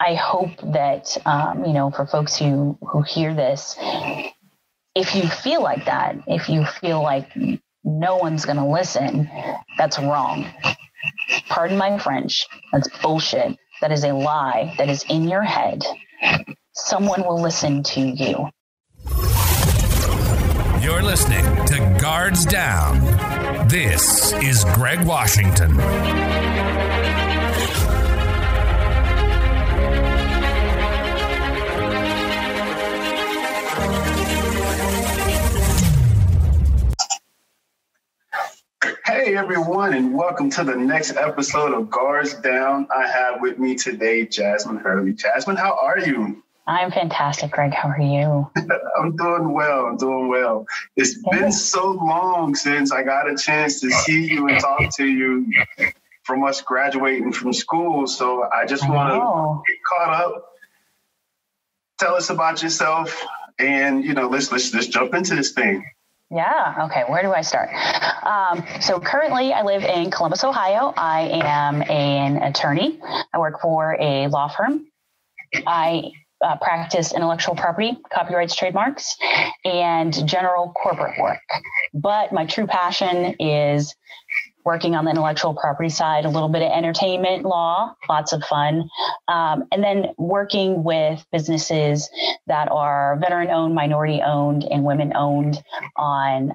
I hope that, for folks who hear this, if you feel like that, if you feel like no one's going to listen, that's wrong. Pardon my French. That's bullshit. That is a lie that is in your head. Someone will listen to you. You're listening to Guards Down. This is Greg Washington. Hey everyone, and welcome to the next episode of Guards Down. I have with me today Jasmin Hurley. Jasmin, how are you? I'm fantastic, Greg. How are you? I'm doing well. It's been so long since I got a chance to see you and talk to you from us graduating from school. So I just want to get caught up. Tell us about yourself, and let's jump into this thing. Yeah. Okay. Where do I start? So currently I live in Columbus, Ohio. I am an attorney. I work for a law firm. I practice intellectual property, copyrights, trademarks, and general corporate work. But my true passion is working on the intellectual property side, a little bit of entertainment law, lots of fun, and then working with businesses that are veteran-owned, minority-owned, and women-owned on,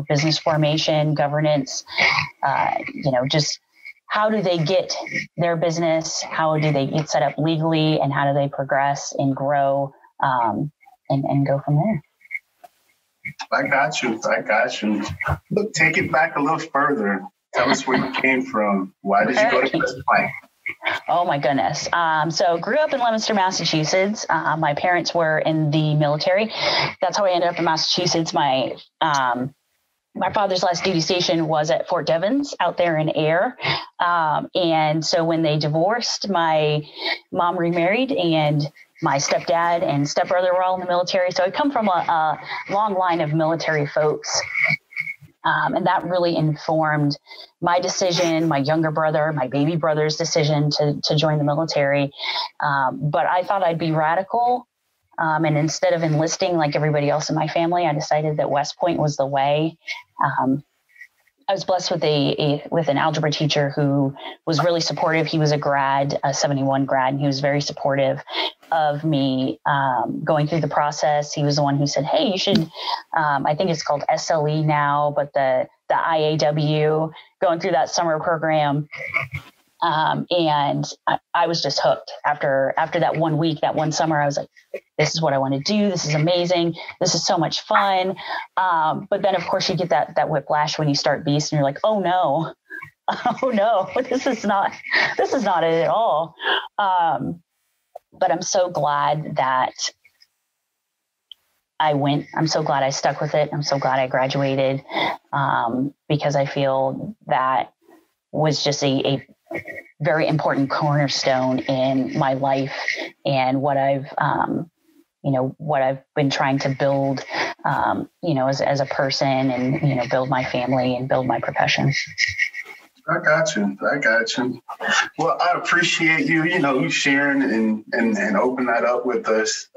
business formation, governance, just how do they get their business, how do they get set up legally, and how do they progress and grow and go from there. I got you. Look, take it back a little further. Tell us where you came from. Why did you go to West Point? Oh, my goodness. So grew up in Leominster, Massachusetts. My parents were in the military. That's how I ended up in Massachusetts. My father's last duty station was at Fort Devens out there in Ayr. And so when they divorced, my mom remarried, and my stepdad and stepbrother were all in the military. So I come from a long line of military folks. And that really informed my decision, my younger brother, my baby brother's decision to join the military. But I thought I'd be radical. And instead of enlisting like everybody else in my family, I decided that West Point was the way. I was blessed with an algebra teacher who was really supportive. He was a 71 grad, and he was very supportive of me going through the process. He was the one who said, hey, you should, I think it's called SLE now, but the IAW, going through that summer program. And I was just hooked after that 1 week, that one summer. I was like, this is what I want to do. This is amazing. This is so much fun. But then of course you get that whiplash when you start Beast, and you're like, oh no, this is not it at all. But I'm so glad that I went. I'm so glad I stuck with it. I'm so glad I graduated, because I feel that was just a very important cornerstone in my life and what I've been trying to build, as a person, and, build my family and build my profession. I got you. Well, I appreciate you sharing and open that up with us.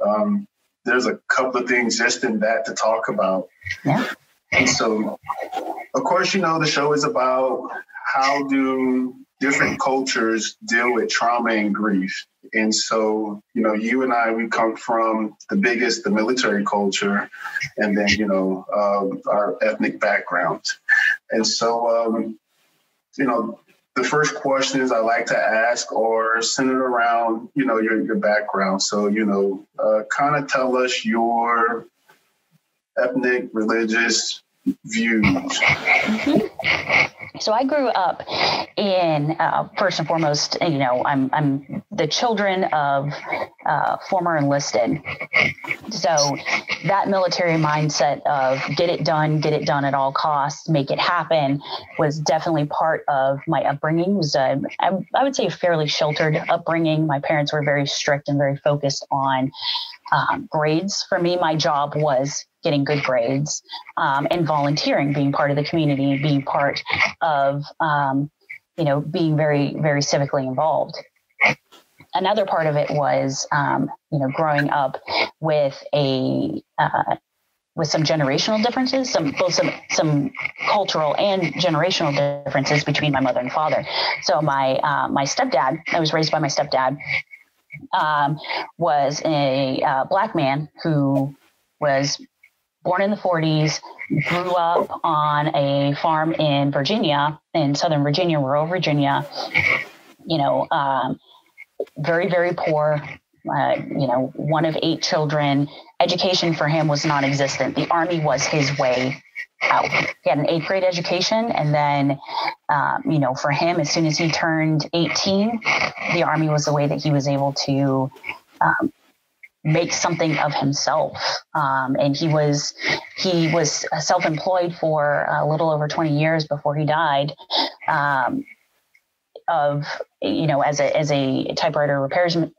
There's a couple of things just in that to talk about. Yeah. And so, of course, the show is about how do different cultures deal with trauma and grief. And so, you and I, we come from the military culture, and then, our ethnic backgrounds. And so, the first questions I like to ask are centered around, your background. So, kind of tell us your ethnic, religious views. Mm-hmm. So I grew up in, first and foremost, I'm the children of former enlisted. So that military mindset of get it done at all costs, make it happen, was definitely part of my upbringing. It was, I would say, a fairly sheltered upbringing. My parents were very strict and very focused on grades. For me, my job was getting good grades, and volunteering, being part of the community, being part of, being very, very civically involved. another part of it was, growing up with with some generational differences, some cultural and generational differences between my mother and father. So my stepdad, I was raised by my stepdad, was a Black man who was born in the 40s, grew up on a farm in Virginia, in Southern Virginia, rural Virginia, very, very poor, one of 8 children. Education for him was non-existent. The Army was his way out. He had an 8th grade education. And then, for him, as soon as he turned 18, the Army was the way that he was able to make something of himself. And he was self-employed for a little over 20 years before he died. As a typewriter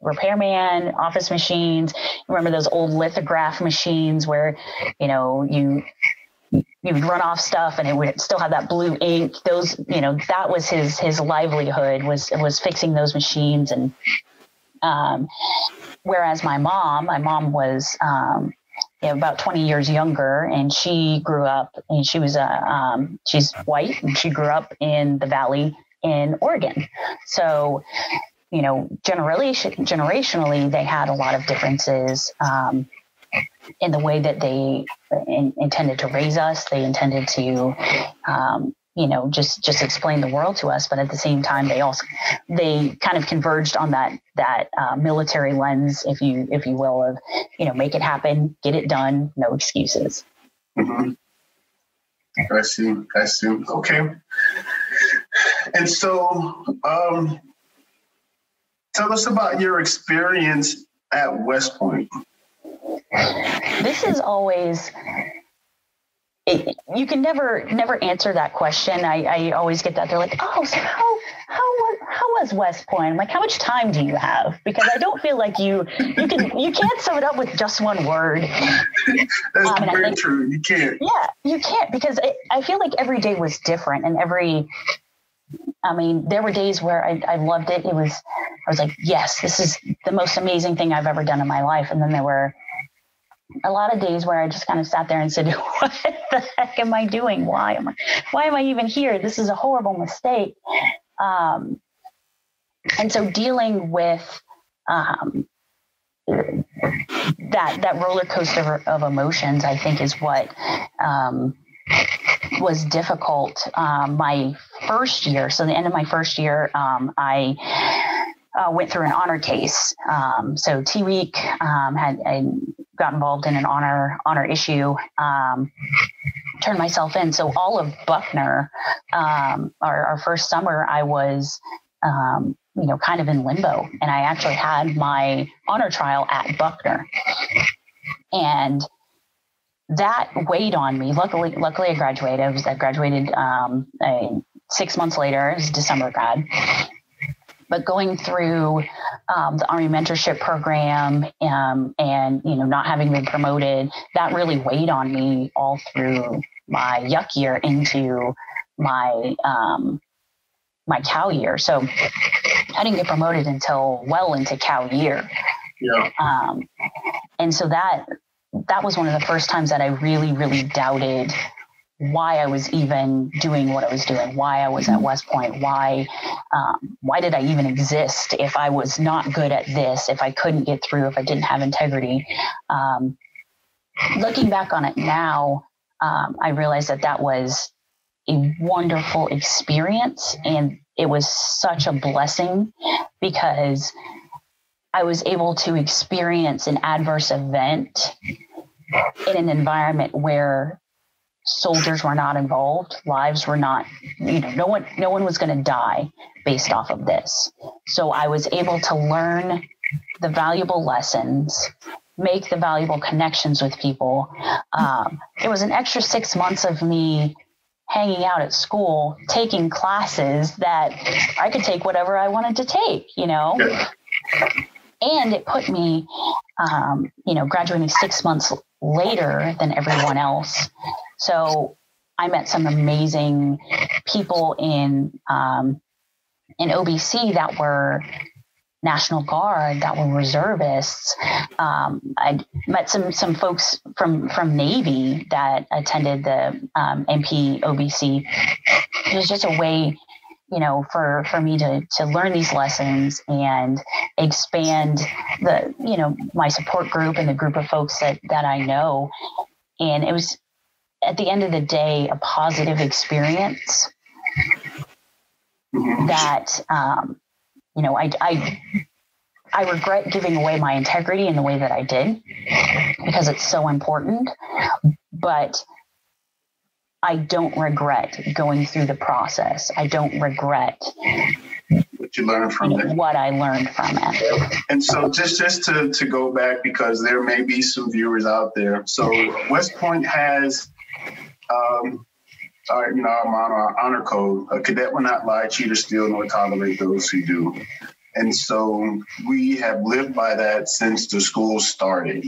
repairman, office machines. Remember those old lithograph machines where, you would run off stuff and it would still have that blue ink. Those, that was his livelihood was fixing those machines. And, whereas my mom was, about 20 years younger, and she grew up, and she was she's white, and she grew up in the Valley in Oregon. So, generationally, they had a lot of differences in the way that they intended to raise us. They intended to, just explain the world to us. But at the same time, they kind of converged on that military lens, if you will, of, make it happen, get it done, no excuses. Mm-hmm. I see. Okay. And so, tell us about your experience at West Point. This is always, you can never answer that question. I always get that. They're like, oh, so how was West Point? I'm like, how much time do you have? Because I don't feel like you can't sum it up with just one word. That's very true. You can't. Yeah, you can't, because I feel like every day was different, and there were days where I loved it. I was like, yes, this is the most amazing thing I've ever done in my life. And then there were a lot of days where I just kind of sat there and said, what the heck am I doing? Why am I even here? This is a horrible mistake. And so dealing with that roller coaster of emotions, I think, is what was difficult. My first year, so the end of my first year, I went through an honor case. So T-Week I got involved in an honor issue, turned myself in. So all of Buckner, our first summer, I was, kind of in limbo. And I actually had my honor trial at Buckner. And that weighed on me. Luckily I graduated. I graduated 6 months later. It was December grad. But going through the Army mentorship program and not having been promoted, that really weighed on me all through my yuck year into my my cow year. So I didn't get promoted until well into cow year. Yeah. And so that was one of the first times that I really, really doubted why I was even doing what I was doing, why I was at West Point, why did I even exist if I was not good at this, if I couldn't get through, if I didn't have integrity. Looking back on it now, I realized that was a wonderful experience, and it was such a blessing because I was able to experience an adverse event in an environment where soldiers were not involved, lives were not, no one was going to die based off of this. So I was able to learn the valuable lessons, make the valuable connections with people. It was an extra 6 months of me hanging out at school, taking classes that I could take whatever I wanted to take, And it put me, graduating 6 months later than everyone else. So I met some amazing people in OBC that were National Guard that were reservists. I met some folks from Navy that attended the MP OBC. It was just a way, you know, for me to learn these lessons and expand the, you know, my support group and the group of folks that I know. And it was, at the end of the day, a positive experience that, you know, I regret giving away my integrity in the way that I did because it's so important, but I don't regret going through the process. I don't regret what you learned from it. What I learned from it. And so just to go back, because there may be some viewers out there. So West Point has, our honor code: a cadet will not lie, cheat, or steal, nor tolerate those who do. And so we have lived by that since the school started.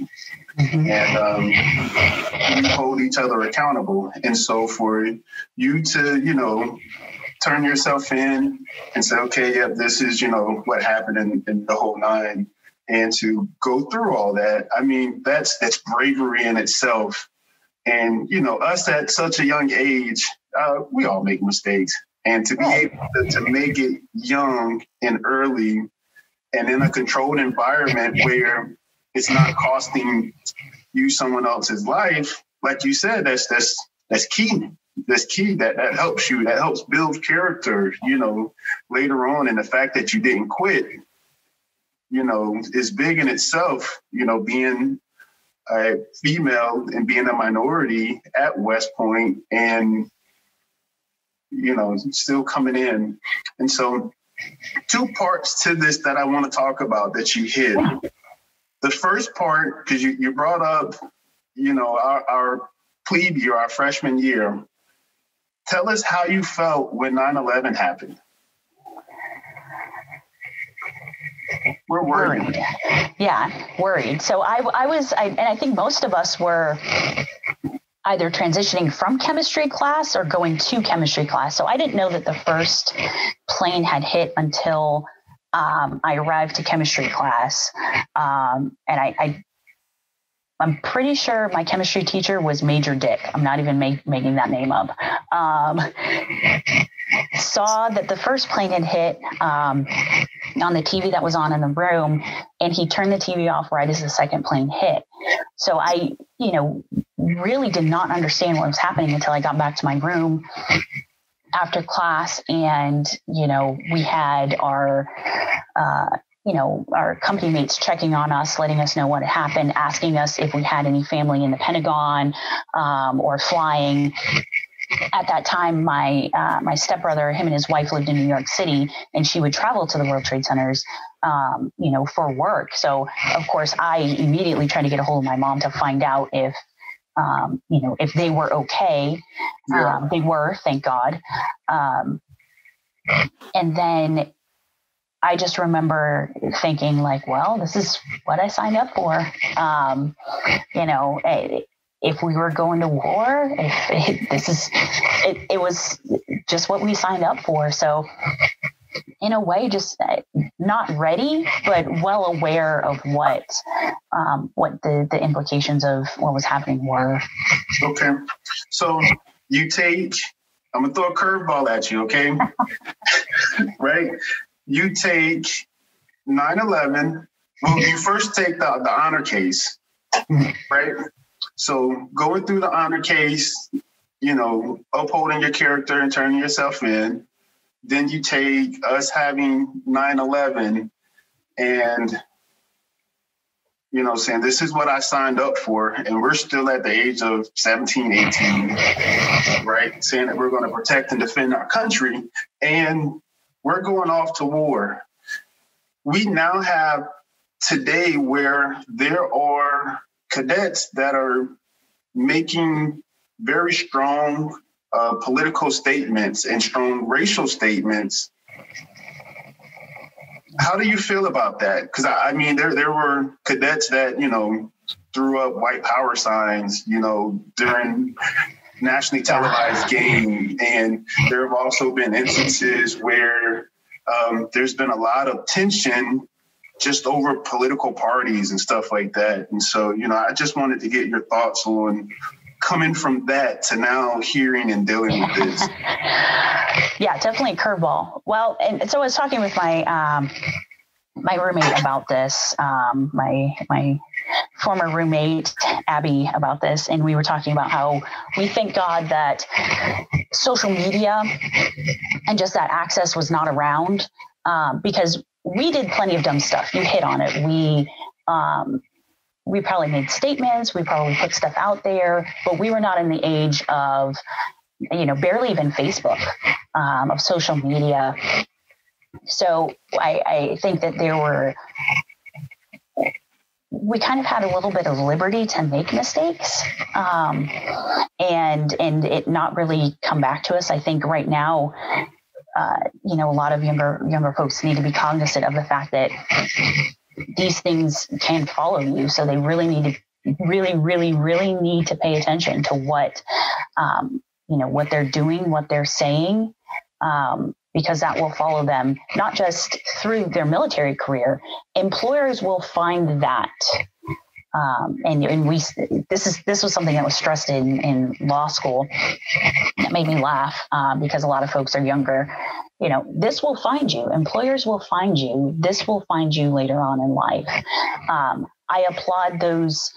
And we hold each other accountable. And so for you to, you know, turn yourself in and say, okay, yeah, this is, you know, what happened in the whole nine, and to go through all that, I mean, that's bravery in itself. And, you know, us at such a young age, we all make mistakes. And to be able to make it young and early and in a controlled environment where it's not costing you someone else's life, like you said, that's key. That's key. That helps you. That helps build character, you know, later on. And the fact that you didn't quit, you know, is big in itself, you know, being a female and being a minority at West Point and, you know, still coming in. And so 2 parts to this that I want to talk about that you hit. The first part, because you brought up, you know, our plebe year, our freshman year. Tell us how you felt when 9/11 happened. We're worried. Yeah, worried. So I was, and I think most of us were either transitioning from chemistry class or going to chemistry class. So I didn't know that the first plane had hit until I arrived to chemistry class. And I'm pretty sure my chemistry teacher was Major Dick. I'm not even making that name up. Saw that the first plane had hit on the TV that was on in the room, and he turned the TV off right as the second plane hit. So I, you know, really did not understand what was happening until I got back to my room after class. And, you know, we had our, our company mates checking on us, letting us know what had happened, asking us if we had any family in the Pentagon or flying. At that time, my stepbrother, him and his wife lived in New York City, and she would travel to the World Trade Centers, for work. So, of course, I immediately tried to get a hold of my mom to find out if they were okay. Yeah. They were, thank God. And then I just remember thinking like, well, this is what I signed up for. If we were going to war, it was just what we signed up for. So in a way, just not ready, but well aware of what the implications of what was happening were. Okay. So I'm going to throw a curveball at you, okay? Right? You take 9/11. Well, you first take the honor case, right? So going through the honor case, you know, upholding your character and turning yourself in. Then you take us having 9/11 and, you know, saying this is what I signed up for. And we're still at the age of 17, 18, right? Saying that we're going to protect and defend our country. And we're going off to war. We now have today where there are cadets that are making very strong political statements and strong racial statements. How do you feel about that? Because I mean, there were cadets that, you know, threw up white power signs, you know, during nationally televised game. And there have also been instances where there's been a lot of tension just over political parties and stuff like that. And so, I just wanted to get your thoughts on coming from that to now hearing and dealing with this. Yeah, definitely a curveball. Well, and so I was talking with my my roommate about this, my former roommate, Abby, about this. And we were talking about how we thank God that social media and just that access was not around, because we did plenty of dumb stuff. You hit on it. We probably made statements. We probably put stuff out there, but we were not in the age of, barely even Facebook, of social media. So I think that we kind of had a little bit of liberty to make mistakes, and it not really come back to us. I think right now, a lot of younger folks need to be cognizant of the fact that these things can follow you. So they really need to really need to pay attention to what they're doing, what they're saying, because that will follow them, not just through their military career. Employers will find that. This was something that was stressed in law school that made me laugh, because a lot of folks are younger. This will find you. Employers will find you. This will find you later on in life. I applaud those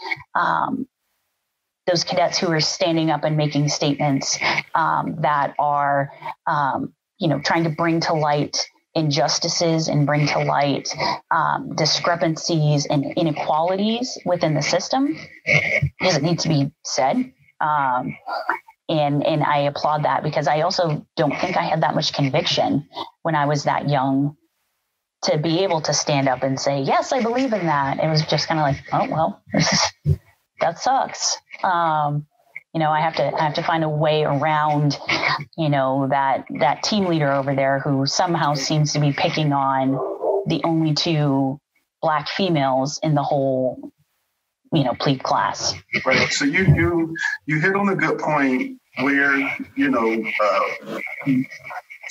cadets who are standing up and making statements that are, trying to bring to light injustices and bring to light discrepancies and inequalities within the system, because it needs to be said. And I applaud that, because I also don't think I had that much conviction when I was that young to be able to stand up and say, yes, I believe in that. It was just kind of like, oh, well, that sucks. I have to find a way around, that team leader over there who somehow seems to be picking on the only two Black females in the whole, plebe class. Right. So you hit on a good point where,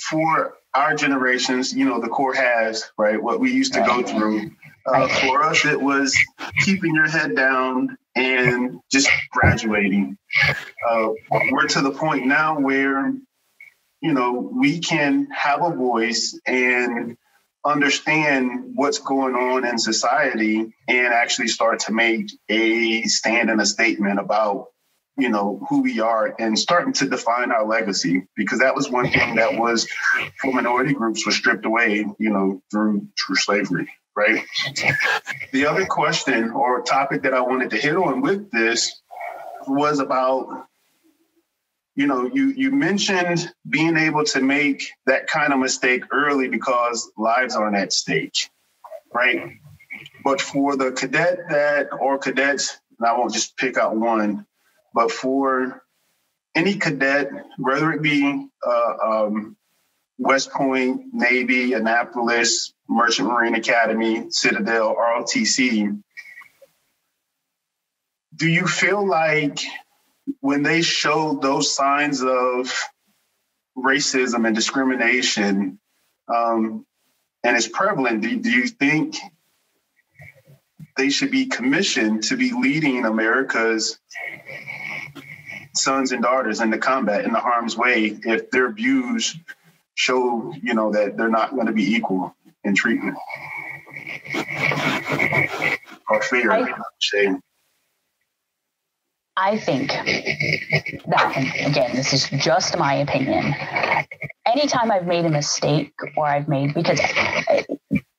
for our generations, the Corps has, right, what we used to go through. For us, it was keeping your head down and just graduating. We're to the point now where, we can have a voice and understand what's going on in society and actually start to make a stand and a statement about, who we are and starting to define our legacy, because that was one thing that was for minority groups was stripped away, through slavery. Right. The other question or topic that I wanted to hit on with this was about, you mentioned being able to make that kind of mistake early because lives are at stake. Right. But for the cadets, and I won't just pick out one, but for any cadet, whether it be West Point, Navy, Annapolis, Merchant Marine Academy, Citadel, ROTC, do you feel like when they show those signs of racism and discrimination, and it's prevalent, do you think they should be commissioned to be leading America's sons and daughters into combat, into harm's way, if their views show, that they're not going to be equal in treatment or fair, I think that, and again, this is just my opinion, anytime I've made a mistake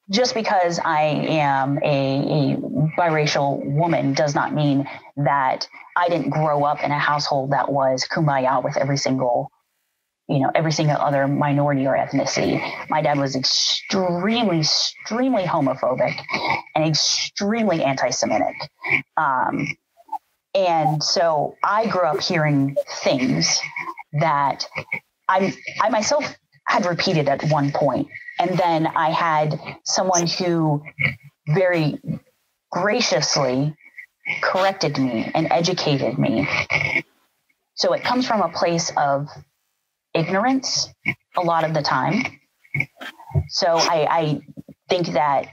just because I am a biracial woman does not mean that I didn't grow up in a household that was kumbaya with every single other minority or ethnicity. My dad was extremely, extremely homophobic and extremely anti-Semitic. And so I grew up hearing things that I myself had repeated at one point. And then I had someone who very graciously corrected me and educated me. So it comes from a place of ignorance a lot of the time. So I think that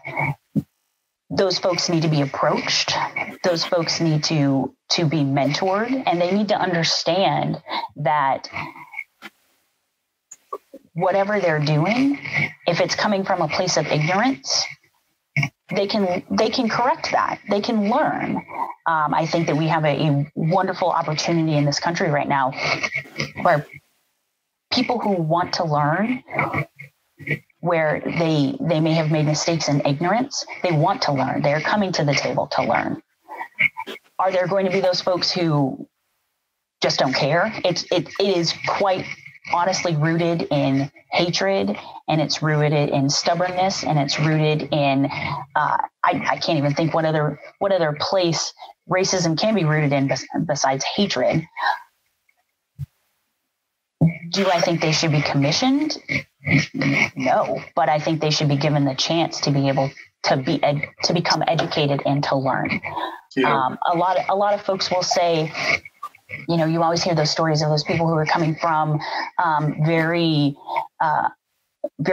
those folks need to be approached. Those folks need to be mentored, and they need to understand that whatever they're doing, if it's coming from a place of ignorance, they can correct that. They can learn. I think that we have a wonderful opportunity in this country right now where people who want to learn, where they may have made mistakes in ignorance, they want to learn. They're coming to the table to learn. Are there going to be those folks who just don't care? It is quite honestly rooted in hatred, and it's rooted in stubbornness, and it's rooted in I can't even think what other place racism can be rooted in besides hatred. Do I think they should be commissioned? No, but I think they should be given the chance to be able to become educated and to learn. Yeah. A lot of folks will say, you always hear those stories of those people who are coming from very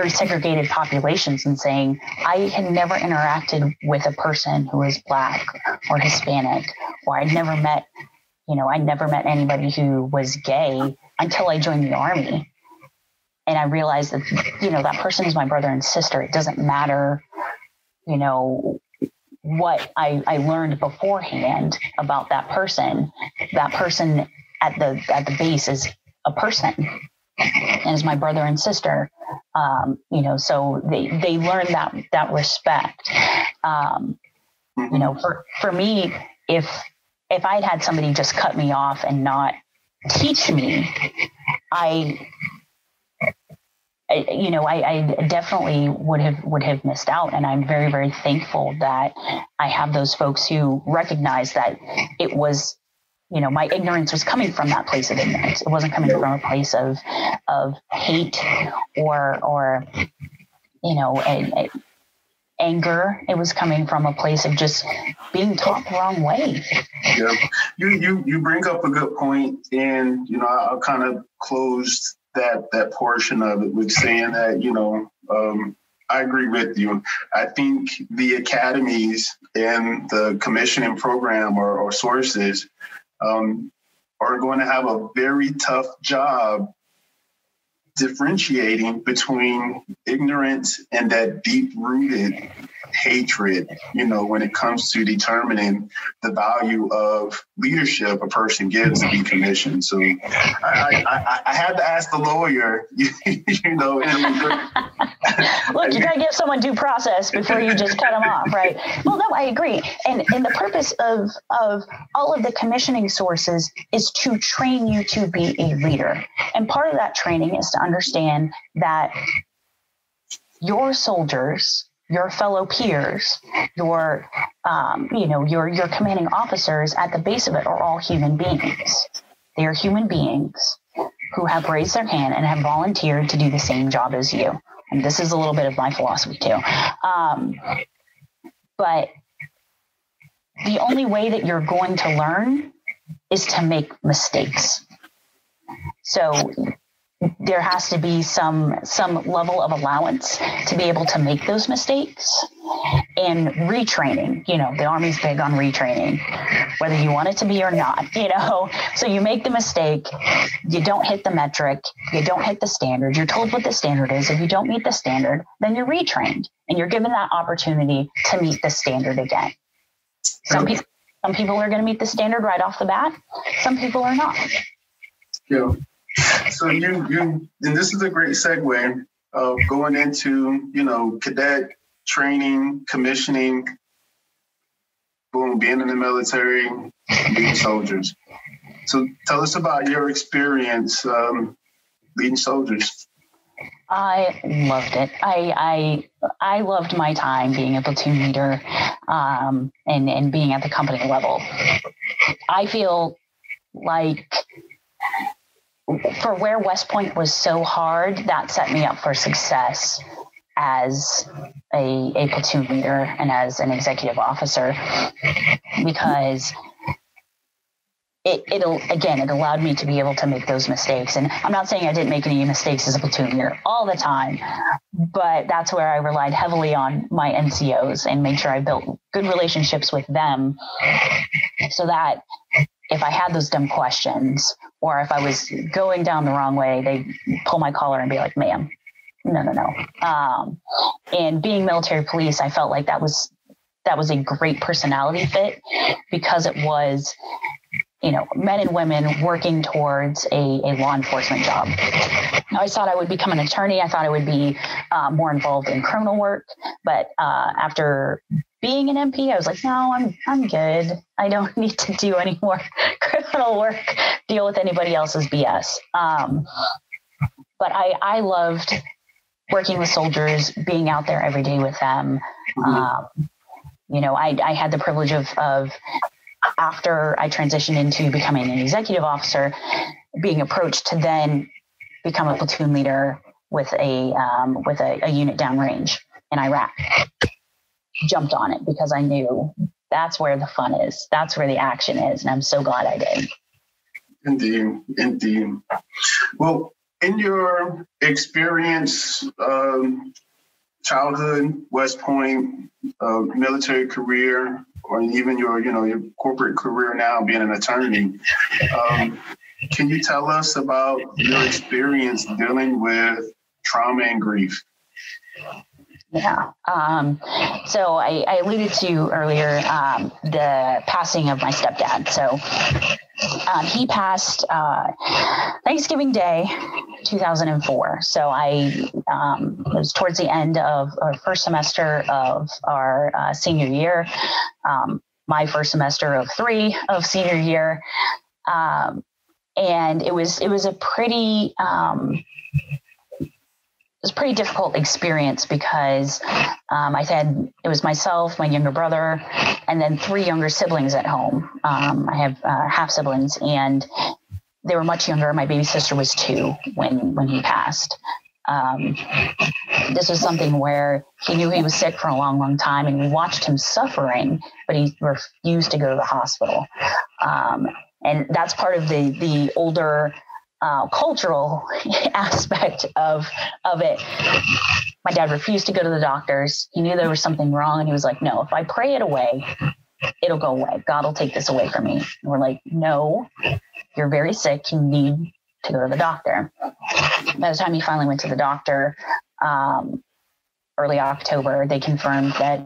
segregated populations and saying, I had never interacted with a person who was Black or Hispanic, or I'd never met anybody who was gay until I joined the Army. And I realized that, that person is my brother and sister. It doesn't matter, what I learned beforehand about that person. That person at the base is a person and is my brother and sister. So they learn that respect. For me, if I'd had somebody just cut me off and not teach me, I definitely would have missed out. And I'm very, very thankful that I have those folks who recognize that it was, my ignorance was coming from that place of ignorance. It wasn't coming from a place of hate or anger. It was coming from a place of just being taught the wrong way. Yeah, you bring up a good point, and I'll kind of close that portion of it with saying that I agree with you. I think the academies and the commissioning program or sources are going to have a very tough job differentiating between ignorance and that deep-rooted hatred, when it comes to determining the value of leadership a person gives to be commissioned. So I had to ask the lawyer, Look, you got to give someone due process before you just cut them off, right? Well, no, I agree. And the purpose of all of the commissioning sources is to train you to be a leader. And part of that training is to understand that your soldiers, your fellow peers, your commanding officers at the base of it are all human beings. They are human beings who have raised their hand and have volunteered to do the same job as you. And this is a little bit of my philosophy too. But the only way that you're going to learn is to make mistakes. So there has to be some level of allowance to be able to make those mistakes, and retraining. The Army's big on retraining, whether you want it to be or not, So you make the mistake, you don't hit the metric, you don't hit the standard. You're told what the standard is. If you don't meet the standard, then you're retrained and you're given that opportunity to meet the standard again. Some people are going to meet the standard right off the bat. Some people are not. Yeah. So and this is a great segue of going into, cadet training, commissioning, boom, being in the military, being soldiers. So tell us about your experience leading soldiers. I loved it. I loved my time being a platoon leader and being at the company level. I feel like for where West Point was so hard, that set me up for success as a platoon leader and as an executive officer, because it allowed me to be able to make those mistakes. And I'm not saying I didn't make any mistakes as a platoon leader all the time, but that's where I relied heavily on my NCOs and made sure I built good relationships with them so that if I had those dumb questions or if I was going down the wrong way, they'd pull my collar and be like, ma'am, no. And being military police, I felt like that was a great personality fit because it was, men and women working towards a law enforcement job. I always thought I would become an attorney. I thought I would be more involved in criminal work. But after being an MP, I was like, no, I'm good. I don't need to do any more criminal work, deal with anybody else's BS. But I loved working with soldiers, being out there every day with them. I had the privilege of after I transitioned into becoming an executive officer, being approached to then become a platoon leader with a unit downrange in Iraq. Jumped on it because I knew that's where the fun is. That's where the action is. And I'm so glad I did. Indeed. Well, in your experience, childhood, West Point, military career, or even your corporate career now being an attorney, can you tell us about your experience dealing with trauma and grief? Yeah. So I alluded to earlier the passing of my stepdad. So he passed Thanksgiving Day, 2004. So it was towards the end of our first semester of our senior year, my first semester of 3 of senior year. And it was a pretty difficult experience because it was myself, my younger brother, and then 3 younger siblings at home. I have half siblings, and they were much younger. My baby sister was 2 when he passed. This was something where he knew he was sick for a long, long time, and we watched him suffering, but he refused to go to the hospital. And that's part of the older cultural aspect of it. My dad refused to go to the doctors. He knew there was something wrong, and he was like, no, if I pray it away, it'll go away. God will take this away from me. And we're like, no, you're very sick. You need to go to the doctor. By the time he finally went to the doctor, early October, they confirmed that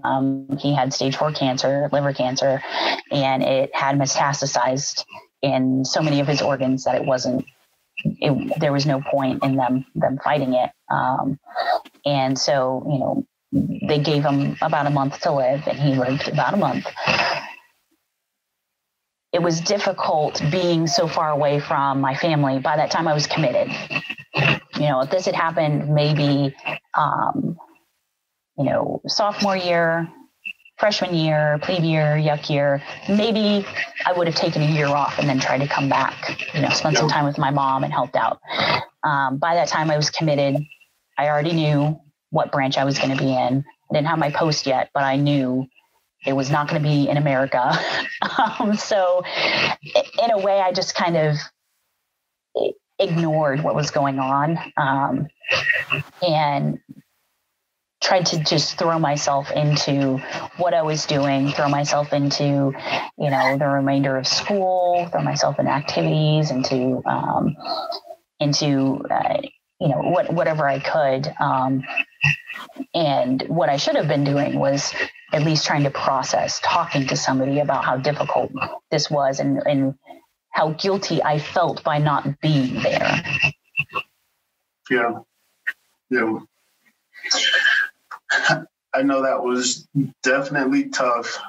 he had stage 4 cancer, liver cancer, and it had metastasized in so many of his organs that there was no point in them fighting it. And so, they gave him about a month to live, and he lived about a month. It was difficult being so far away from my family. By that time I was committed. If this had happened maybe, sophomore year, freshman year, plebe year, yuck year, maybe I would have taken a year off and then tried to come back, spend some time with my mom and helped out. By that time I was committed. I already knew what branch I was going to be in. I didn't have my post yet, but I knew it was not going to be in America. So in a way, I just kind of ignored what was going on and tried to just throw myself into what I was doing, throw myself into, the remainder of school, throw myself in activities, into whatever I could. And what I should have been doing was at least trying to process, talking to somebody about how difficult this was and how guilty I felt by not being there. Yeah. I know that was definitely tough.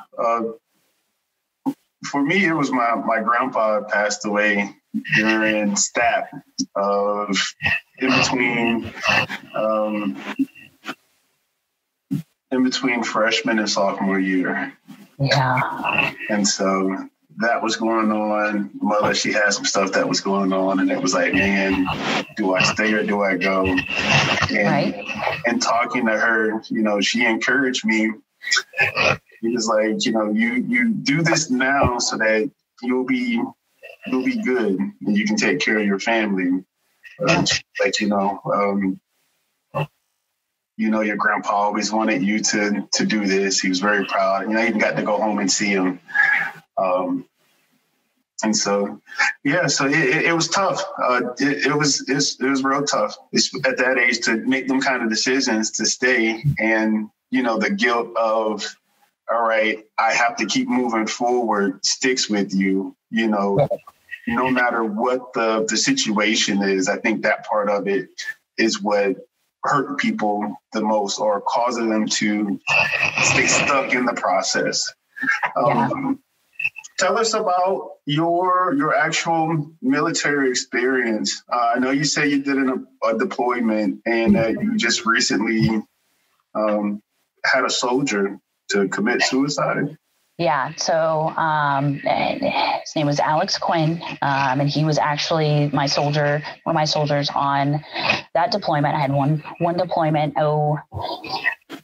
For me, it was my grandpa passed away during STAP in between freshman and sophomore year. Yeah. And so that was going on. Mother, she had some stuff that was going on, and it was like, man, do I stay or do I go? And talking to her, she encouraged me. She was like, you do this now so that you'll be you'll be good and you can take care of your family. Like, your grandpa always wanted you to do this. He was very proud. I even got to go home and see him. And so, so it was tough. It was real tough at that age to make them kind of decisions to stay. And, the guilt of, all right, I have to keep moving forward sticks with you, no matter what the situation is. I think that part of it is what hurt people the most, or causing them to stay stuck in the process. Tell us about your actual military experience. I know you say you did a deployment, and you just recently had a soldier to commit suicide. Yeah. So his name was Alex Quinn, and he was actually one of my soldiers on that deployment. I had one deployment, OIF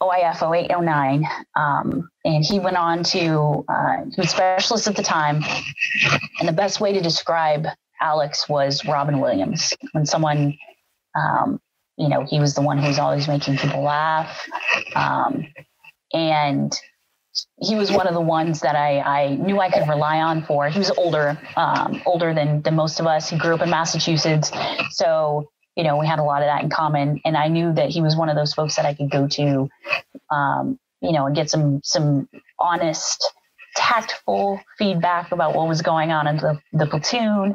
0809, and he went on to, he was specialist at the time. And the best way to describe Alex was Robin Williams. When someone, he was the one who was always making people laugh. And he was one of the ones that I knew I could rely on for. He was older than most of us. He grew up in Massachusetts. So, we had a lot of that in common. And I knew that he was one of those folks that I could go to, and get some honest, tactful feedback about what was going on in the platoon.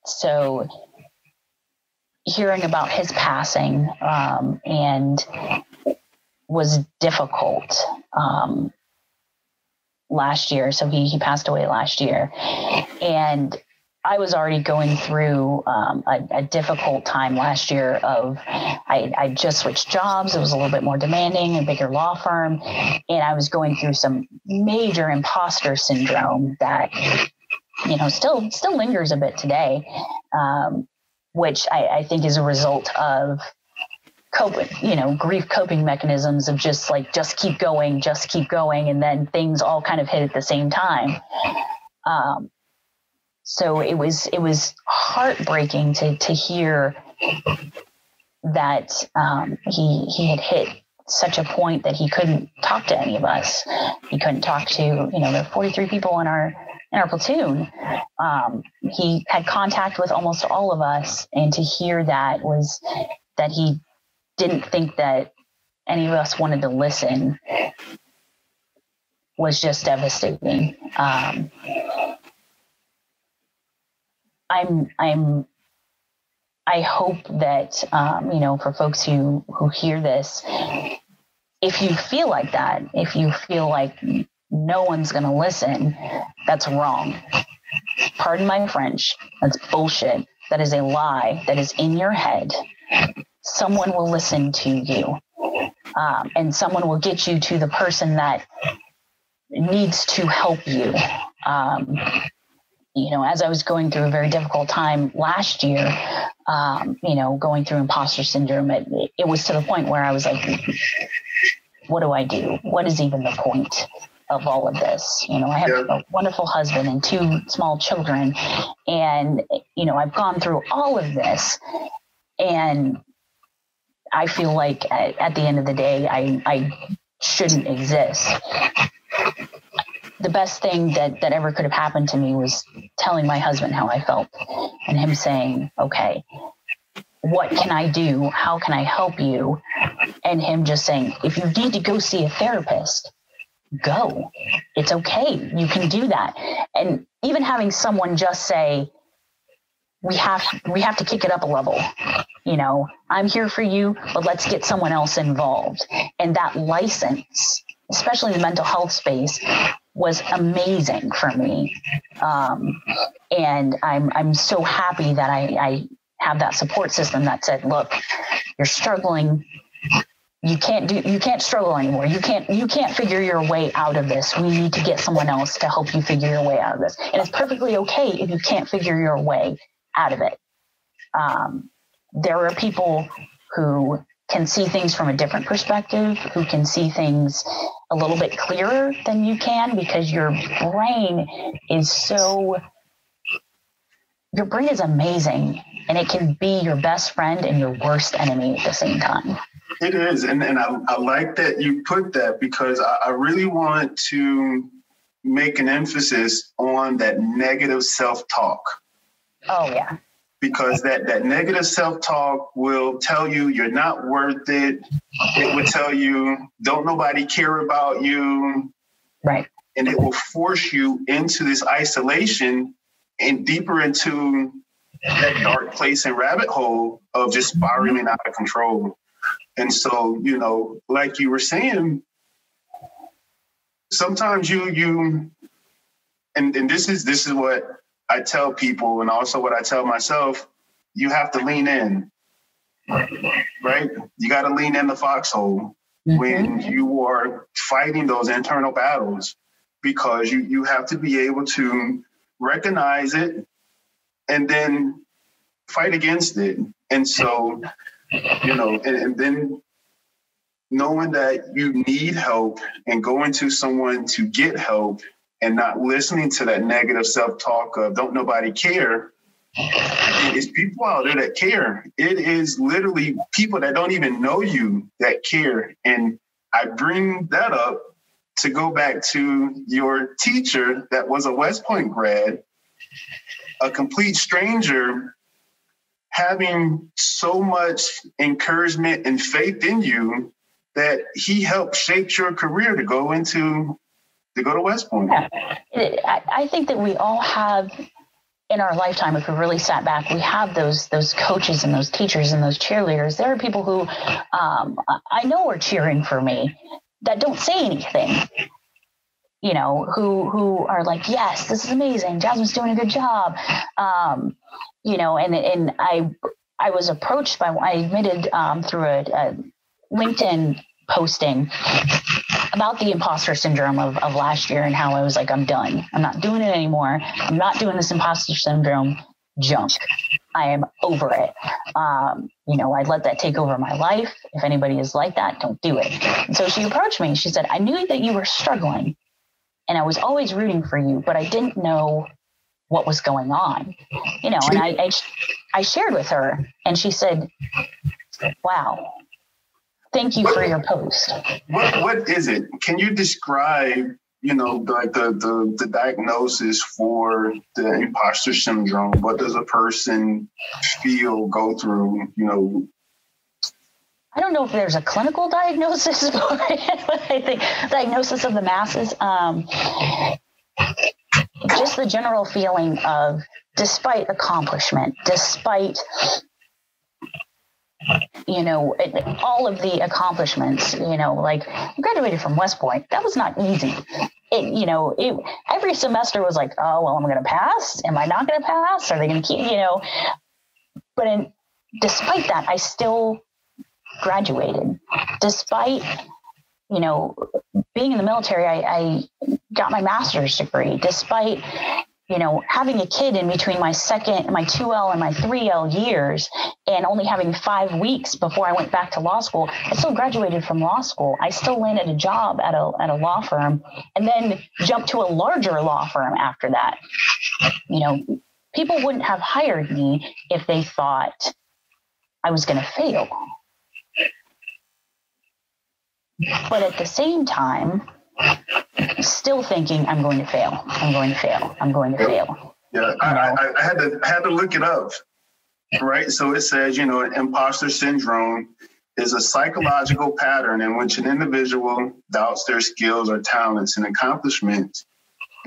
So hearing about his passing, and was difficult last year. So he passed away last year, and I was already going through a difficult time last year. I just switched jobs. It was a little bit more demanding, a bigger law firm, and I was going through some major imposter syndrome that still lingers a bit today, which I think is a result of grief coping mechanisms of just keep going. And then things all kind of hit at the same time. So it was heartbreaking to hear that he had hit such a point that he couldn't talk to any of us. He couldn't talk to, there are 43 people in our platoon. He had contact with almost all of us. And to hear that was that he didn't think that any of us wanted to listen was just devastating. I hope that, for folks who hear this, if you feel like that, if you feel like no one's going to listen, that's wrong. Pardon my French. That's bullshit. That is a lie. That is in your head. Someone will listen to you, and someone will get you to the person that needs to help you. As I was going through a very difficult time last year, going through imposter syndrome, it was to the point where I was like, what do I do? What is even the point of all of this? I have a wonderful husband and 2 small children, and, I've gone through all of this, and I feel like at the end of the day, I shouldn't exist. The best thing that ever could have happened to me was telling my husband how I felt, and him saying, okay, what can I do? How can I help you? And him just saying, if you need to go see a therapist, go. It's okay. You can do that. And even having someone just say, we have to kick it up a level. I'm here for you, but let's get someone else involved. And that license, especially in the mental health space, was amazing for me. And I'm so happy that I have that support system that said, look, you're struggling. You can't struggle anymore. You can't figure your way out of this. We need to get someone else to help you figure your way out of this. And it's perfectly okay if you can't figure your way out of it. There are people who can see things from a different perspective, who can see things a little bit clearer than you can, because your brain is amazing, and it can be your best friend and your worst enemy at the same time. It is. And I like that you put that, because I really want to make an emphasis on that negative self-talk. Oh, yeah. Because that negative self-talk will tell you you're not worth it. It will tell you, don't nobody care about you. Right. And it will force you into this isolation and deeper into that dark place and rabbit hole of just spiraling out of control. And so, you know, like you were saying, sometimes you and this is what I tell people, and also what I tell myself, you have to lean in, right? You got to lean in the foxhole when you are fighting those internal battles, because you have to be able to recognize it and then fight against it. And so, you know, and then knowing that you need help and going to someone to get help, and not listening to that negative self-talk of don't nobody care. It's people out there that care. It is literally people that don't even know you that care. And I bring that up to go back to your teacher that was a West Point grad, a complete stranger, having so much encouragement and faith in you that he helped shape your career to go to West Point. Yeah. I think that we all have in our lifetime, if we really sat back, we have those coaches and those teachers and those cheerleaders. There are people who I know are cheering for me that don't say anything, you know, who are like, yes, this is amazing. Jasmin's doing a good job. You know, and I was approached by, I admitted through a LinkedIn posting about the imposter syndrome of last year, and how I was like, I'm done. I'm not doing it anymore. I'm not doing this imposter syndrome junk. I am over it. You know, I'd let that take over my life. If anybody is like that, don't do it. And so she approached me and she said, I knew that you were struggling and I was always rooting for you, but I didn't know what was going on. You know, and I shared with her and she said, wow, thank you for your post. What is it? Can you describe, you know, like the diagnosis for the imposter syndrome? What does a person feel, go through, you know? I don't know if there's a clinical diagnosis for it, but I think diagnosis of the masses, just the general feeling of, despite accomplishment, despite, you know, all of the accomplishments, you know, like I graduated from West Point. That was not easy. Every semester was like, oh, well, I'm going to pass. Am I not going to pass? Are they going to keep, you know, but despite that, I still graduated. Despite, you know, being in the military, I got my master's degree. Despite, you know, having a kid in between my 2L and my 3L years and only having 5 weeks before I went back to law school, I still graduated from law school. I still landed a job at a law firm and then jumped to a larger law firm after that. You know, people wouldn't have hired me if they thought I was going to fail. But at the same time, still thinking I'm going to fail. I'm going to fail. I'm going to fail. Yeah, I had to look it up, right? So it says, you know, imposter syndrome is a psychological pattern in which an individual doubts their skills or talents and accomplishments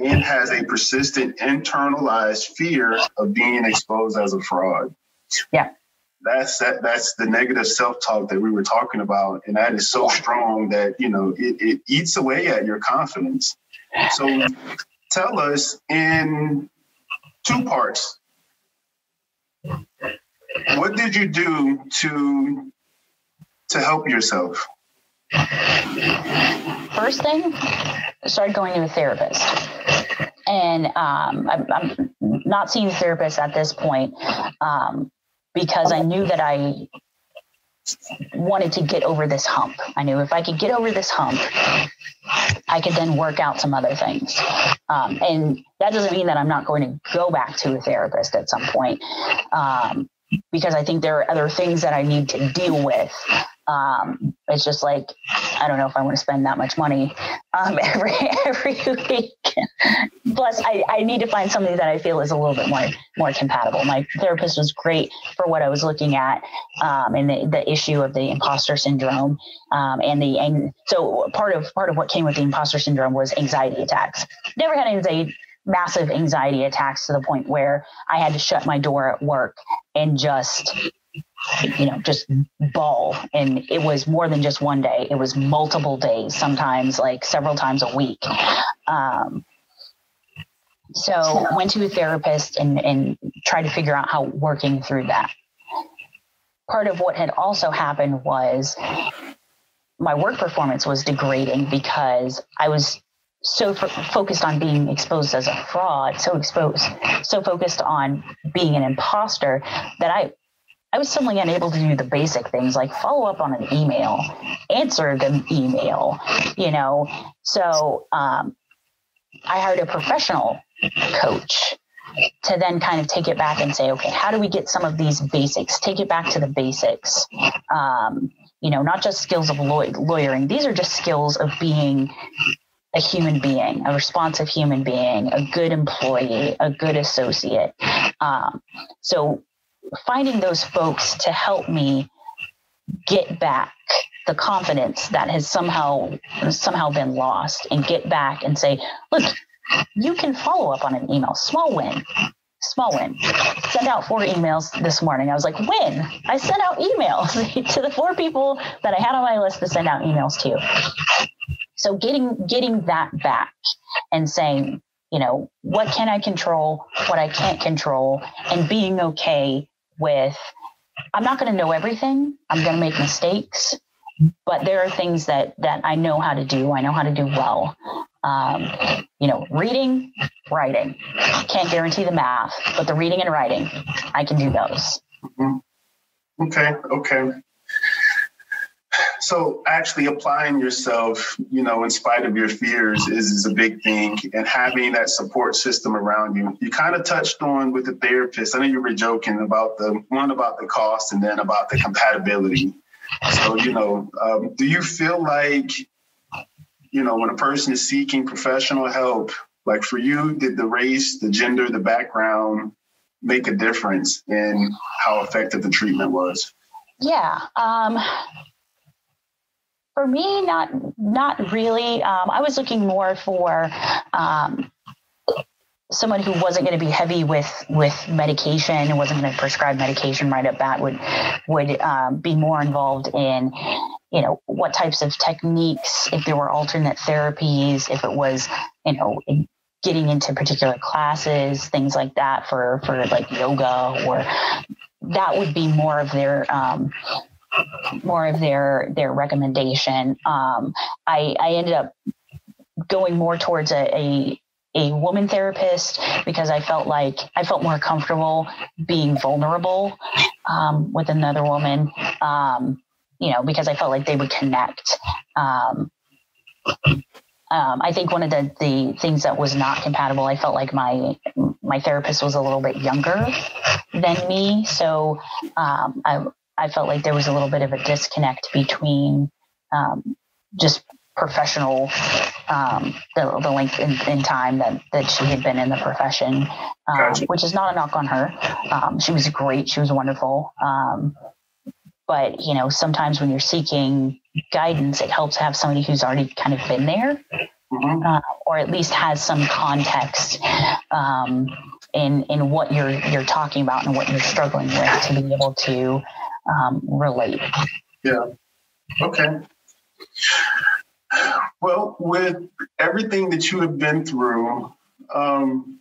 and has a persistent internalized fear of being exposed as a fraud. Yeah. That's the negative self-talk that we were talking about. And that is so strong that, you know, it eats away at your confidence. So tell us in 2 parts, what did you do to help yourself? First thing, I started going to a therapist. And I'm not seeing a therapist at this point. Because I knew that I wanted to get over this hump. I knew if I could get over this hump, I could then work out some other things. And that doesn't mean that I'm not going to go back to a therapist at some point, because I think there are other things that I need to deal with. It's just like, I don't know if I want to spend that much money every week. Plus, I need to find something that I feel is a little bit more compatible. My therapist was great for what I was looking at, and the issue of the imposter syndrome, and so part of what came with the imposter syndrome was anxiety attacks. Never had massive anxiety attacks to the point where I had to shut my door at work and just bawl. And it was more than just one day. It was multiple days, sometimes like several times a week. So went to a therapist and tried to figure out how working through that. Part of what had also happened was my work performance was degrading because I was so focused on being exposed as a fraud, so focused on being an imposter that I was suddenly unable to do the basic things like follow up on an email, answer the email, So I hired a professional coach to then kind of take it back and say, okay, how do we get some of these basics, take it back to the basics? Not just skills of lawyering. These are just skills of being a human being, a responsive human being, a good employee, a good associate. So finding those folks to help me get back the confidence that has somehow been lost, and get back and say, look, you can follow up on an email. Small win. Send out 4 emails this morning. I was like, win. I sent out emails to the 4 people that I had on my list to send out emails to. So getting that back and saying, what can I control, what I can't control, and being okay with, I'm not going to know everything. I'm going to make mistakes, but there are things that I know how to do. I know how to do well. Reading, writing. Can't guarantee the math, but the reading and writing, I can do those. Mm-hmm. Okay. So actually applying yourself, in spite of your fears is a big thing, and having that support system around you. You kind of touched on with the therapist. I know you were joking about the cost and then about the compatibility. So, do you feel like, when a person is seeking professional help, like for you, did the race, the gender, the background make a difference in how effective the treatment was? Yeah. For me, not really. I was looking more for someone who wasn't going to be heavy with medication and wasn't going to prescribe medication right at bat, would be more involved in, what types of techniques, if there were alternate therapies, if it was, getting into particular classes, things like that for like yoga, or that would be more of their recommendation. I ended up going more towards a woman therapist because I felt more comfortable being vulnerable with another woman, because I felt like they would connect. I think one of the things that was not compatible, I felt like my therapist was a little bit younger than me. So I felt like there was a little bit of a disconnect between just professional, the length in time that she had been in the profession, which is not a knock on her. She was great. She was wonderful. But, sometimes when you're seeking guidance, it helps to have somebody who's already kind of been there, or at least has some context in what you're talking about and what you're struggling with, to be able to relate. Yeah. Okay. Well, with everything that you have been through, and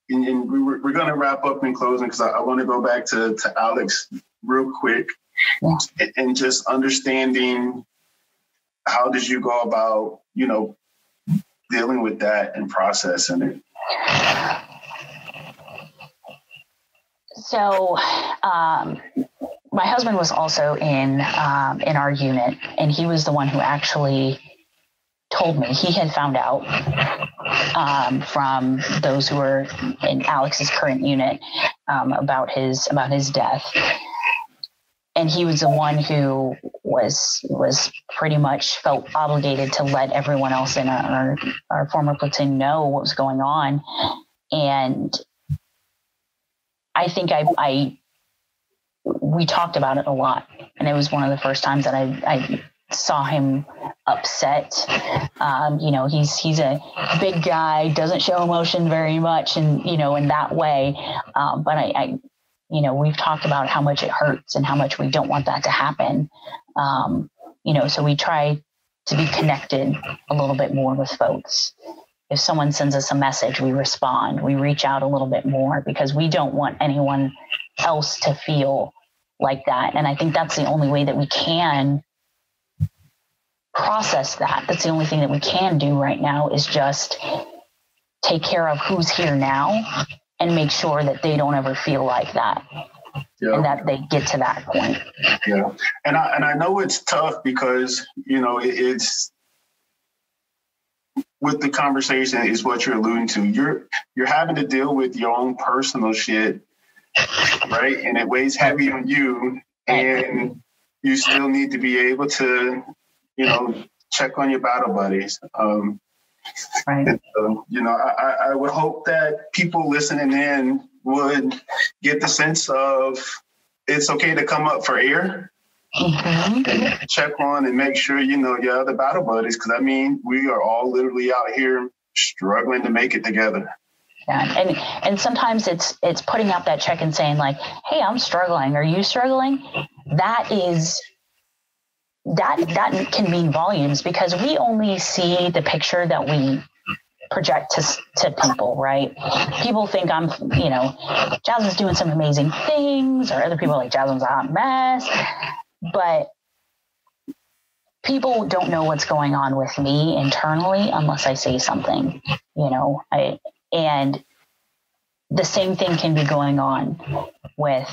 we're going to wrap up in closing because I want to go back to Alex real quick. Yeah. And just understanding, how did you go about, dealing with that and processing it? So, my husband was also in our unit, and he was the one who actually told me he had found out from those who were in Alex's current unit about his death. And he was the one who was pretty much felt obligated to let everyone else in our former platoon know what was going on. And I think we talked about it a lot. And it was one of the first times that I saw him upset. He's a big guy, doesn't show emotion very much, and, in that way. But we've talked about how much it hurts and how much we don't want that to happen. So we try to be connected a little bit more with folks. If someone sends us a message, we respond, we reach out a little bit more, because we don't want anyone else to feel like that. And I think that's the only way that we can process that. That's the only thing that we can do right now, is just take care of who's here now and make sure that they don't ever feel like that. Yeah. And that they get to that point. Yeah. And I know it's tough because, it's with the conversation is what you're alluding to. You're having to deal with your own personal shit, right? And it weighs heavy on you, and you still need to be able to, check on your battle buddies. Right. And so, I would hope that people listening in would get the sense of it's okay to come up for air, and check on and make sure your other battle buddies, because we are all literally out here struggling to make it together. Yeah, and sometimes it's putting out that check and saying like, "Hey, I'm struggling. Are you struggling?" That can mean volumes, because we only see the picture that we project to people, right? People think Jasmine's doing some amazing things, or other people are like, Jasmine's a hot mess. But people don't know what's going on with me internally unless I say something, and the same thing can be going on with,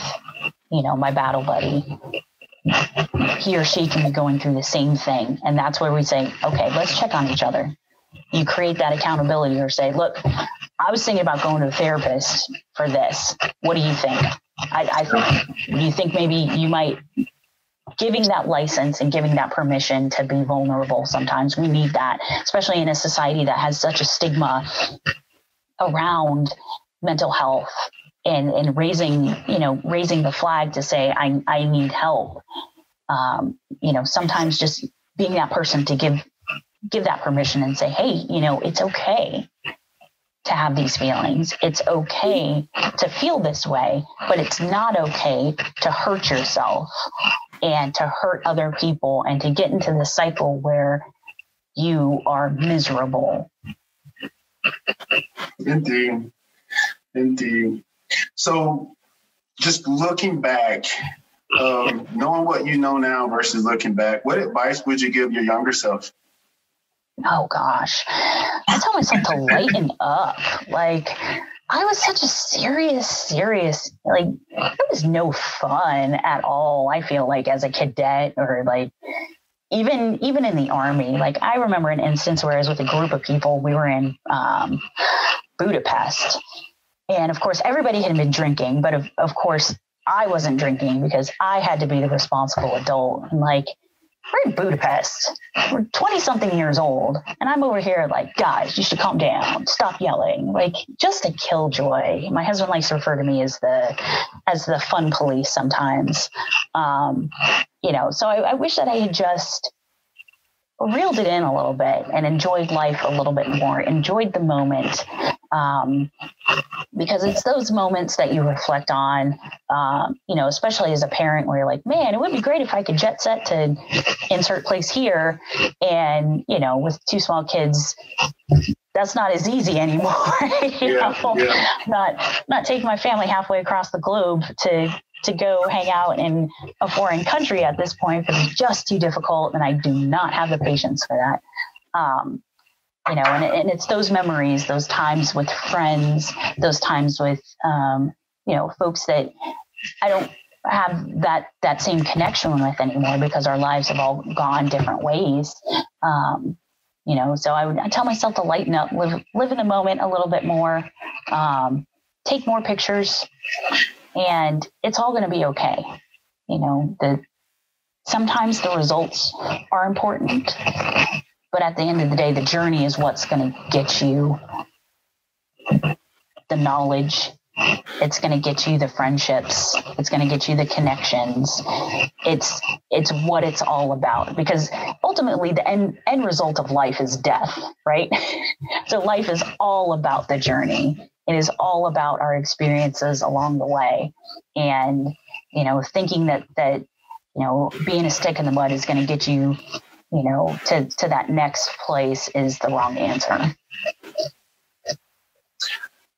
my battle buddy. He or she can be going through the same thing. And that's where we say, okay, let's check on each other. You create that accountability, or say, look, I was thinking about going to a therapist for this. What do you think? Do you think maybe you might, giving that license and giving that permission to be vulnerable? Sometimes we need that, especially in a society that has such a stigma around mental health, and raising the flag to say, I need help. Sometimes just being that person to give that permission and say, hey, it's okay to have these feelings. It's okay to feel this way, but it's not okay to hurt yourself and to hurt other people and to get into the cycle where you are miserable. Indeed. So just looking back, knowing what you know now versus looking back, what advice would you give your younger self? Oh gosh, I tell myself to lighten up. Like, I was such a serious, like, it was no fun at all. I feel like as a cadet, or like even in the Army. Like, I remember an instance where I was with a group of people. We were in Budapest. And of course, everybody had been drinking, but of course, I wasn't drinking because I had to be the responsible adult. And like, we're in Budapest, we're 20-something years old, and I'm over here like, guys, you should calm down, stop yelling, like, just a killjoy. My husband likes to refer to me as the fun police sometimes. So I wish that I had just reeled it in a little bit and enjoyed life a little bit more, enjoyed the moment. Because it's those moments that you reflect on, especially as a parent, where you're like, man, it would be great if I could jet set to insert place here. And, with two small kids, that's not as easy anymore. Not taking my family halfway across the globe to go hang out in a foreign country at this point, because it's just too difficult. And I do not have the patience for that. And it's those memories, those times with friends, those times with, folks that I don't have that same connection with anymore because our lives have all gone different ways. So I tell myself to lighten up, live in the moment a little bit more, take more pictures, and it's all going to be okay. Sometimes the results are important, but at the end of the day, the journey is what's going to get you the knowledge. It's going to get you the friendships. It's going to get you the connections. It's what it's all about, because ultimately the end result of life is death, right? So life is all about the journey. It is all about our experiences along the way. And, thinking that being a stick in the mud is going to get you, to that next place is the wrong answer.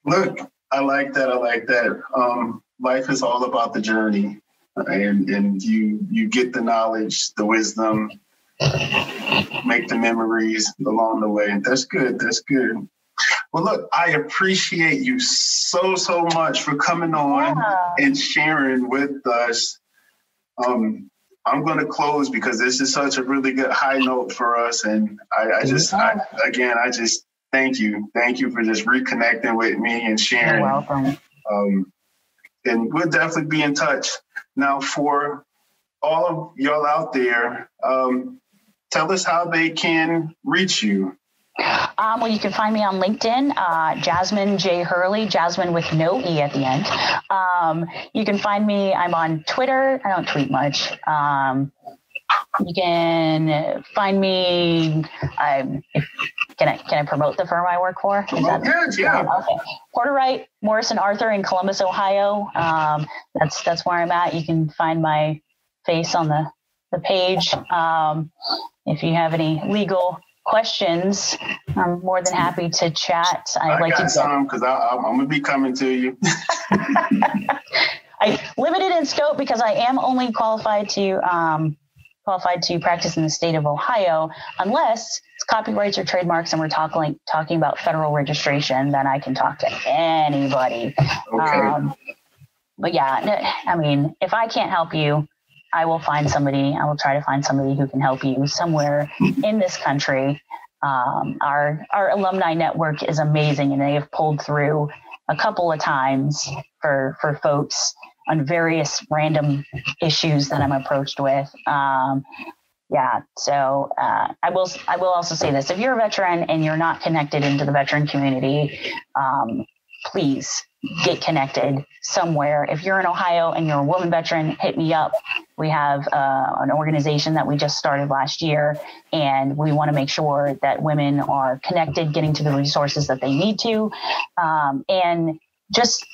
Look, I like that. Life is all about the journey, and you get the knowledge, the wisdom, make the memories along the way. And that's good. Well, look, I appreciate you so much for coming on and sharing with us. I'm going to close because this is such a really good high note for us. And I just thank you. Thank you for just reconnecting with me and sharing. You're welcome. And we'll definitely be in touch. Now, for all of y'all out there, tell us how they can reach you. Well, you can find me on LinkedIn, Jasmin J. Hurley, Jasmin with no E at the end. You can find me, I'm on Twitter. I don't tweet much. You can find me, can I promote the firm I work for? Yeah. Okay. Porter Wright, Morrison Arthur in Columbus, Ohio. That's where I'm at. You can find my face on the page. If you have any legal questions, I'm more than happy to chat. I got some because I'm going to be coming to you. I limited in scope because I am only qualified to practice in the state of Ohio, unless it's copyrights or trademarks and we're talking about federal registration. Then I can talk to anybody. Okay. But yeah, I mean, if I can't help you, I will try to find somebody who can help you somewhere in this country. Our alumni network is amazing, and they have pulled through a couple of times for folks on various random issues that I'm approached with. So I will also say this: if you're a veteran and you're not connected into the veteran community, please get connected somewhere. If you're in Ohio and you're a woman veteran, hit me up. We have an organization that we just started last year, and we want to make sure that women are connected, getting to the resources that they need to, and just,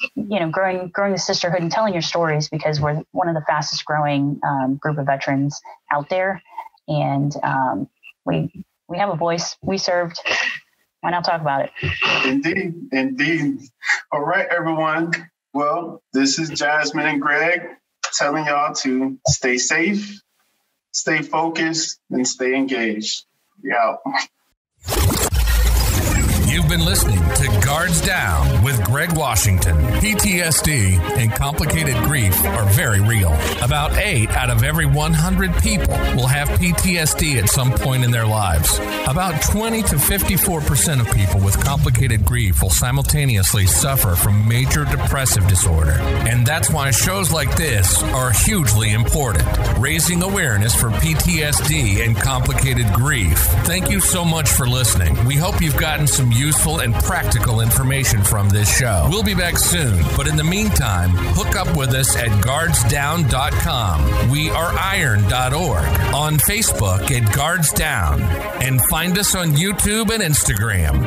growing the sisterhood and telling your stories, because we're one of the fastest growing group of veterans out there. And we have a voice. We served. Why not talk about it? Indeed. All right, everyone. Well, this is Jasmin and Greg telling y'all to stay safe, stay focused, and stay engaged. We out. You've been listening to Guards Down with Greg Washington. PTSD and complicated grief are very real. About 8 out of every 100 people will have PTSD at some point in their lives. About 20 to 54% of people with complicated grief will simultaneously suffer from major depressive disorder. And that's why shows like this are hugely important, raising awareness for PTSD and complicated grief. Thank you so much for listening. We hope you've gotten some useful and practical information from this show. We'll be back soon, but in the meantime, hook up with us at guardsdown.com. We are iron.org, on Facebook at Guards Down, and find us on YouTube and Instagram.